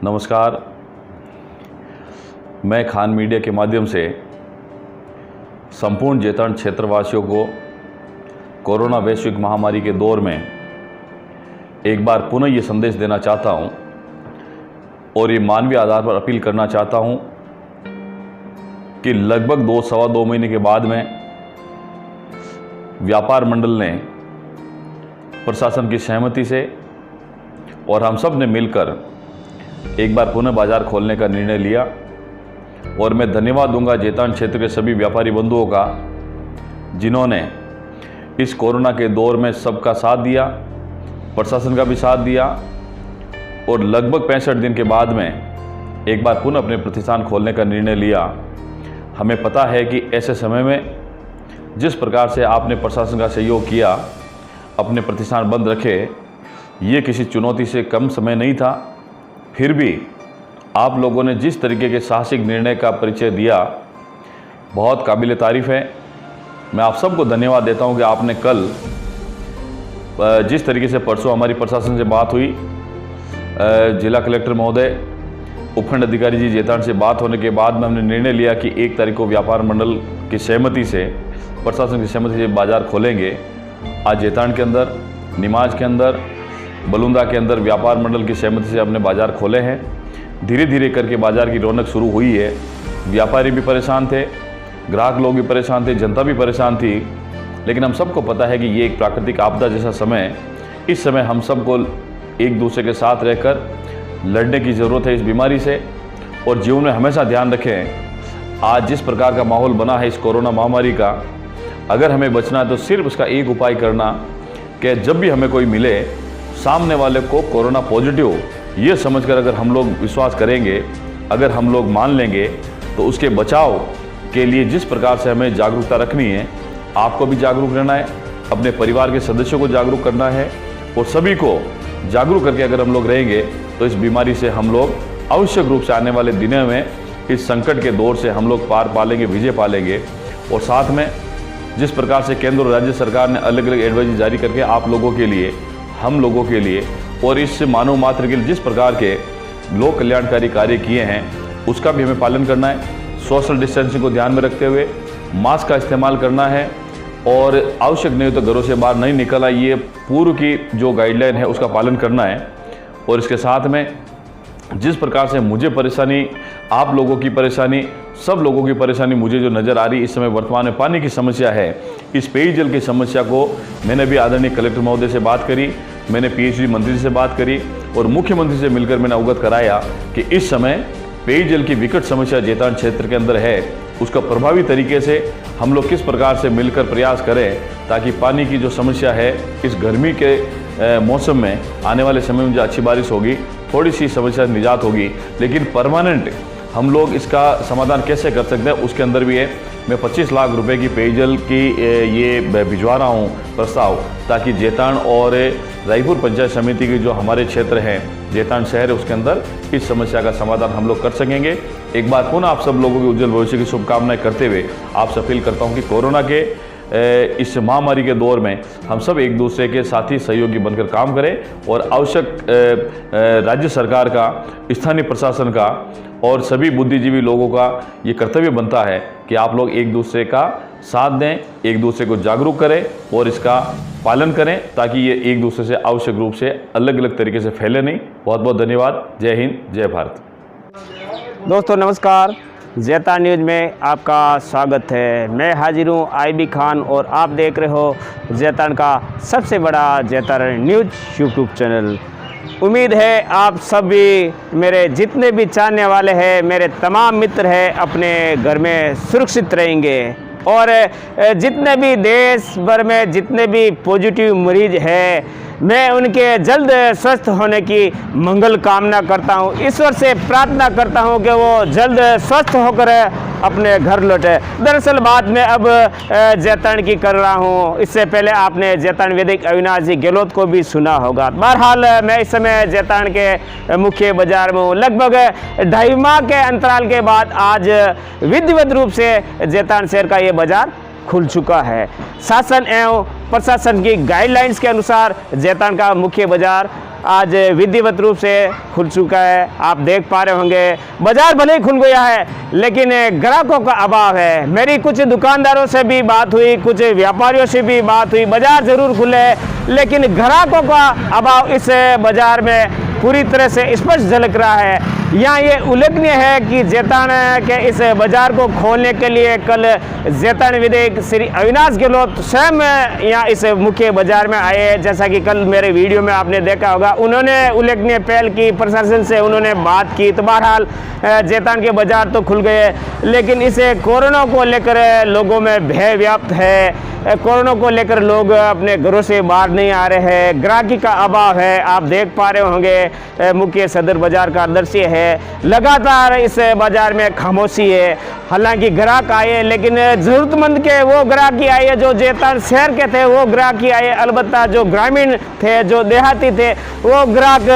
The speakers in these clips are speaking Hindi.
नमस्कार। मैं खान मीडिया के माध्यम से संपूर्ण जैतारण क्षेत्रवासियों को कोरोना वैश्विक महामारी के दौर में एक बार पुनः ये संदेश देना चाहता हूँ और ये मानवीय आधार पर अपील करना चाहता हूँ कि लगभग सवा दो महीने के बाद में व्यापार मंडल ने प्रशासन की सहमति से और हम सब ने मिलकर एक बार पुनः बाजार खोलने का निर्णय लिया। और मैं धन्यवाद दूंगा जैतारण क्षेत्र के सभी व्यापारी बंधुओं का, जिन्होंने इस कोरोना के दौर में सबका साथ दिया, प्रशासन का भी साथ दिया और लगभग 65 दिन के बाद में एक बार पुनः अपने प्रतिष्ठान खोलने का निर्णय लिया। हमें पता है कि ऐसे समय में जिस प्रकार से आपने प्रशासन का सहयोग किया, अपने प्रतिष्ठान बंद रखे, ये किसी चुनौती से कम समय नहीं था। फिर भी आप लोगों ने जिस तरीके के साहसिक निर्णय का परिचय दिया, बहुत काबिल तारीफ़ है। मैं आप सबको धन्यवाद देता हूं कि आपने कल जिस तरीके से परसों हमारी प्रशासन से बात हुई, जिला कलेक्टर महोदय, उपखंड अधिकारी जी जैतारण से बात होने के बाद में हमने निर्णय लिया कि 1 तारीख को व्यापार मंडल की सहमति से, प्रशासन की सहमति से बाज़ार खोलेंगे। आज जैतारण के अंदर, नीमाज के अंदर, बलुंदा के अंदर व्यापार मंडल की सहमति से हमने बाज़ार खोले हैं। धीरे धीरे करके बाज़ार की रौनक शुरू हुई है। व्यापारी भी परेशान थे, ग्राहक लोग भी परेशान थे, जनता भी परेशान थी, लेकिन हम सबको पता है कि ये एक प्राकृतिक आपदा जैसा समय, इस समय हम सबको एक दूसरे के साथ रहकर लड़ने की ज़रूरत है इस बीमारी से। और जीवन में हमेशा ध्यान रखें, आज जिस प्रकार का माहौल बना है इस कोरोना महामारी का, अगर हमें बचना है तो सिर्फ उसका एक उपाय करना कि जब भी हमें कोई मिले, सामने वाले को कोरोना पॉजिटिव ये समझकर अगर हम लोग विश्वास करेंगे, अगर हम लोग मान लेंगे, तो उसके बचाव के लिए जिस प्रकार से हमें जागरूकता रखनी है, आपको भी जागरूक रहना है, अपने परिवार के सदस्यों को जागरूक करना है और सभी को जागरूक करके अगर हम लोग रहेंगे तो इस बीमारी से हम लोग आवश्यक रूप से आने वाले दिनों में इस संकट के दौर से हम लोग पार पालेंगे, विजय पालेंगे। और साथ में जिस प्रकार से केंद्र और राज्य सरकार ने अलग अलग एडवाइजरी जारी करके आप लोगों के लिए, हम लोगों के लिए और इस मानव मात्र के लिए जिस प्रकार के लोक कल्याणकारी कार्य किए हैं, उसका भी हमें पालन करना है। सोशल डिस्टेंसिंग को ध्यान में रखते हुए मास्क का इस्तेमाल करना है और आवश्यक नहीं हो तो घरों से बाहर नहीं निकलना, ये पूर्व की जो गाइडलाइन है उसका पालन करना है। और इसके साथ में जिस प्रकार से मुझे परेशानी, आप लोगों की परेशानी, सब लोगों की परेशानी मुझे जो नज़र आ रही इस समय वर्तमान में पानी की समस्या है, इस पेयजल की समस्या को मैंने भी आदरणीय कलेक्टर महोदय से बात करी, मैंने पीएचडी मंत्री से बात करी और मुख्यमंत्री से मिलकर मैंने अवगत कराया कि इस समय पेयजल की विकट समस्या जैतारण क्षेत्र के अंदर है। उसका प्रभावी तरीके से हम लोग किस प्रकार से मिलकर प्रयास करें ताकि पानी की जो समस्या है, इस गर्मी के मौसम में, आने वाले समय में जो अच्छी बारिश होगी, थोड़ी सी समस्या निजात होगी, लेकिन परमानेंट हम लोग इसका समाधान कैसे कर सकते हैं उसके अंदर भी है। मैं 25 लाख रुपए की पेयजल की ये भिजवा रहा हूँ प्रस्ताव, ताकि जैतारण और रायपुर पंचायत समिति की जो हमारे क्षेत्र हैं, जैतारण शहर है, उसके अंदर इस समस्या का समाधान हम लोग कर सकेंगे। एक बार पुनः आप सब लोगों के उज्जवल भविष्य की शुभकामनाएं करते हुए आपसे अपील करता हूँ कि कोरोना के इस महामारी के दौर में हम सब एक दूसरे के साथी सहयोगी बनकर काम करें और आवश्यक राज्य सरकार का, स्थानीय प्रशासन का और सभी बुद्धिजीवी लोगों का ये कर्तव्य बनता है कि आप लोग एक दूसरे का साथ दें, एक दूसरे को जागरूक करें और इसका पालन करें ताकि ये एक दूसरे से आवश्यक रूप से अलग अलग तरीके से फैले नहीं। बहुत बहुत धन्यवाद। जय हिंद, जय भारत। दोस्तों नमस्कार, जैतारण न्यूज़ में आपका स्वागत है। मैं हाजिर हूँ आईबी खान और आप देख रहे हो जैतारण का सबसे बड़ा जैतारण न्यूज़ यूट्यूब चैनल। उम्मीद है आप सभी, मेरे जितने भी चाहने वाले हैं, मेरे तमाम मित्र हैं, अपने घर में सुरक्षित रहेंगे और जितने भी देश भर में जितने भी पॉजिटिव मरीज हैं, मैं उनके जल्द स्वस्थ होने की मंगल कामना करता हूं। ईश्वर से प्रार्थना करता हूं कि वो जल्द स्वस्थ होकर अपने घर लौटे। दरअसल बात मैं अब जैतारण की कर रहा हूं। इससे पहले आपने जैतारण वैदिक अविनाश जी गहलोत को भी सुना होगा। बहरहाल मैं इस समय जैतारण के मुख्य बाजार में हूँ। लगभग 2.5 माह के अंतराल के बाद आज विधिवत रूप से जैतारण शहर का ये बाजार खुल चुका है। शासन एवं प्रशासन की गाइडलाइंस के अनुसार जैतारण का मुख्य बाजार आज विधिवत रूप से खुल चुका है। आप देख पा रहे होंगे बाजार भले ही खुल गया है लेकिन ग्राहकों का अभाव है। मेरी कुछ दुकानदारों से भी बात हुई, कुछ व्यापारियों से भी बात हुई, बाजार ज़रूर खुले लेकिन ग्राहकों का अभाव इस बाजार में पूरी तरह से स्पष्ट झलक रहा है। यहाँ ये उल्लेखनीय है कि जैतान के इस बाजार को खोलने के लिए कल जैतान विधायक श्री अविनाश गहलोत स्वयं यहाँ इस मुख्य बाजार में आए। जैसा कि कल मेरे वीडियो में आपने देखा होगा, उन्होंने उल्लेखनीय पहल की, प्रशासन से उन्होंने बात की। तो बहरहाल जैतान के बाजार तो खुल गए लेकिन इसे कोरोना को लेकर लोगों में भय व्याप्त है। कोरोना को लेकर लोग अपने घरों से बाहर नहीं आ रहे हैं, ग्राहकी का अभाव है। आप देख पा रहे होंगे मुख्य सदर बाजार का दृश्य है, लगातार इस बाजार में खामोशी है। हालांकि ग्राहक आए लेकिन ज़रूरतमंद के वो ग्राहकी आए जो जैतान शहर के थे, वो ग्राहकी आए। अलबत्ता जो ग्रामीण थे, जो देहाती थे, वो ग्राहक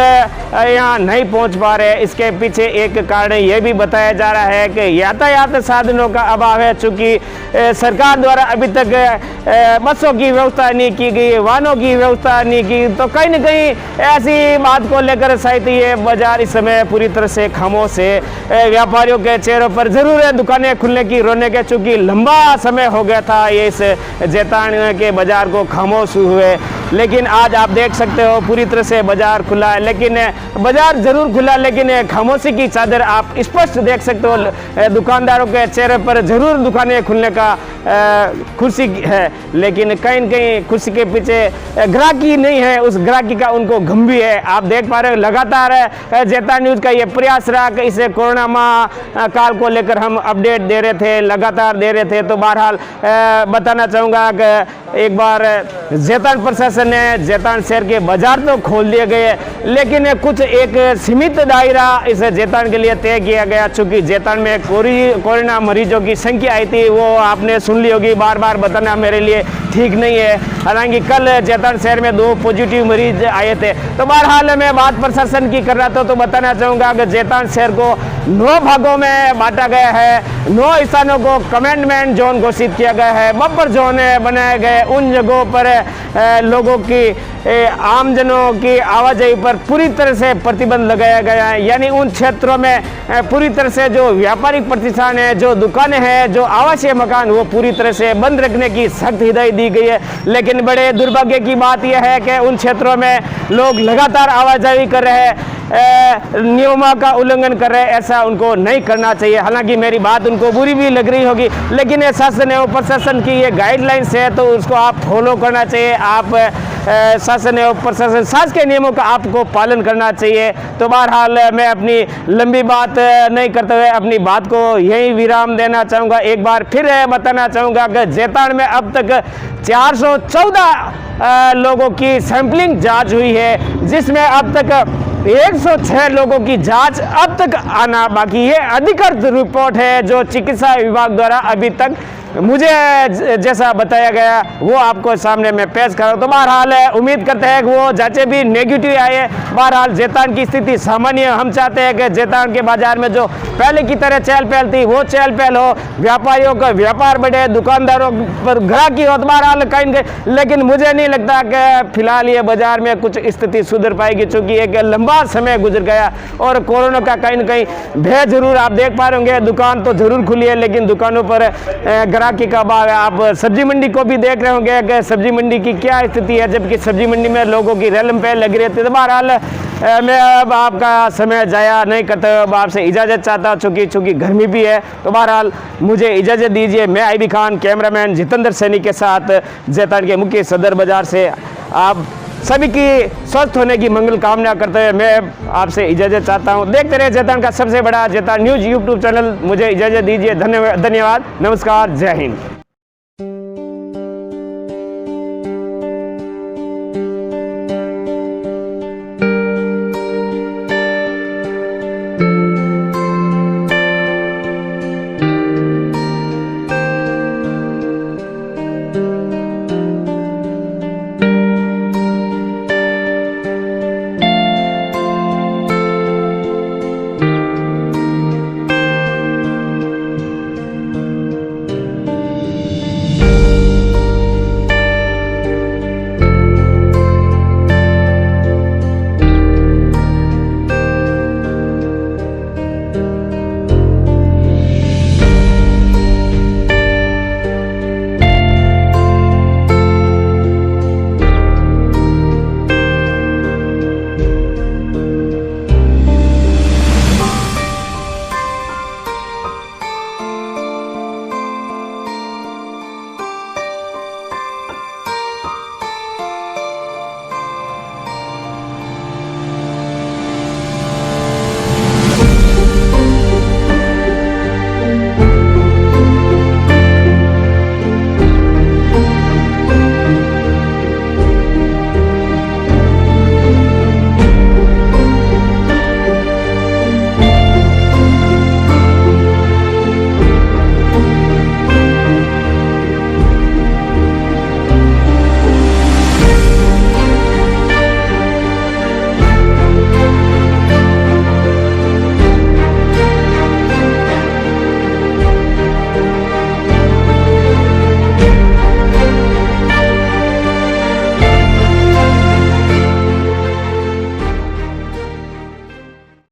यहाँ नहीं पहुँच पा रहे। इसके पीछे एक कारण ये भी बताया जा रहा है कि यातायात साधनों का अभाव है। चूँकि सरकार द्वारा अभी तक बसों की व्यवस्था नहीं की गई, वाहनों की व्यवस्था नहीं की, तो कहीं न कहीं ऐसी बात को लेकर शायद ये बाजार इस समय पूरी तरह से खामोश है। व्यापारियों के चेहरों पर जरूर है दुकानें खुलने की रौनक है, चूँकि लंबा समय हो गया था ये इस जैतान के बाजार को खामोश हुए। लेकिन आज आप देख सकते हो पूरी तरह से बाजार खुला है, लेकिन बाजार जरूर खुला लेकिन खामोशी की चादर आप स्पष्ट देख सकते हो। दुकानदारों के चेहरे पर जरूर दुकानें खुलने का खुशी है लेकिन कहीं न कहीं खुशी के पीछे ग्राहकी नहीं है, उस ग्राहकी का उनको गम भी है। आप देख पा रहे हो लगातार जैतान न्यूज़ का ये प्रयास रहा कि इसे कोरोना काल को लेकर हम अपडेट दे रहे थे, लगातार दे रहे थे। तो बहरहाल बताना चाहूँगा कि एक बार जैतान प्रशासन ने जैतान शहर के बाजार तो खोल दिए गए लेकिन कुछ एक सीमित दायरा इस जैतान के लिए तय किया गया। चूँकि जैतान में कोरोना मरीजों की संख्या आई थी, वो आपने सुन ली होगी, बार बार बताना मेरे लिए ठीक नहीं है। हालांकि कल जैतान शहर में 2 पॉजिटिव मरीज आए थे। तो बहरहाल मैं बात प्रशासन की कर रहा था, तो बताना चाहूँगा कि जैतान शहर को 9 भागों में बांटा गया है। 9 स्थानों को कमेंटमेंट जोन घोषित किया गया है, बफर जोन बनाए गए। उन जगहों पर लोगों की, आमजनों की आवाजाही पर पूरी तरह से प्रतिबंध लगाया गया है। यानी उन क्षेत्रों में पूरी तरह से जो व्यापारिक प्रतिष्ठान है, जो दुकानें हैं, जो आवासीय मकान, वो पूरी तरह से बंद रखने की सख्त हिदायत दी गई है। लेकिन बड़े दुर्भाग्य की बात यह है कि उन क्षेत्रों में लोग लगातार आवाजाही कर रहे हैं, नियमों का उल्लंघन कर रहे हैं। ऐसा उनको नहीं करना चाहिए। हालांकि मेरी बात उनको बुरी भी लग रही होगी लेकिन ये शासन एवं प्रशासन की ये गाइडलाइंस है तो उसको आप फॉलो करना चाहिए। आप शासन एवं प्रशासन शासकीय नियमों का आपको पालन करना चाहिए। तो बहरहाल मैं अपनी लंबी बात नहीं करते हुए अपनी बात को यही विराम देना चाहूँगा। एक बार फिर बताना चाहूँगा कि जैतान में अब तक 414 लोगों की सैंपलिंग जांच हुई है, जिसमें अब तक 106 लोगों की जांच अब तक आना बाकी है। अधिकृत रिपोर्ट है जो चिकित्सा विभाग द्वारा अभी तक मुझे जैसा बताया गया वो आपको सामने मैं पेश कर रहा हूँ। तो बहरहाल उम्मीद करते हैं कि वो जांचें भी नेगेटिव आए। बहरहाल जैतान की स्थिति सामान्य। हम चाहते हैं कि जैतान के बाजार में जो पहले की तरह चहल पहल थी वो चहल पहल हो, व्यापारियों का व्यापार बढ़े, दुकानदारों पर ग्राहकी हो। तो बहरहाल कहीं, लेकिन मुझे नहीं लगता कि फिलहाल ये बाजार में कुछ स्थिति सुधर पाएगी, चूँकि एक लंबा समय गुजर गया और कोरोना का कहीं न कहीं भय जरूर आप देख पा रहे होंगे। दुकान तो जरूर खुली है लेकिन दुकानों पर ग्राहकी का अभाव है। आप सब्जी मंडी को भी देख रहे होंगे कि सब्जी मंडी की क्या स्थिति है, जबकि सब्जी मंडी में लोगों की रेलम पे लगी रहती है। तो बहरहाल मैं अब आपका समय जाया नहीं करता हूँ, अब आपसे इजाज़त चाहता हूँ चूँकि गर्मी भी है। तो बहरहाल मुझे इजाज़त दीजिए। मैं आईबी खान, कैमरामैन जितेंद्र सैनी के साथ जैतान के मुख्य सदर बाजार से आप सभी की स्वस्थ होने की मंगल कामना करते हुए मैं आपसे इजाज़त चाहता हूं। देखते रहे जैतान का सबसे बड़ा जैतान न्यूज़ यूट्यूब चैनल। मुझे इजाज़त दीजिए। धन्यवाद। नमस्कार। जय हिंद।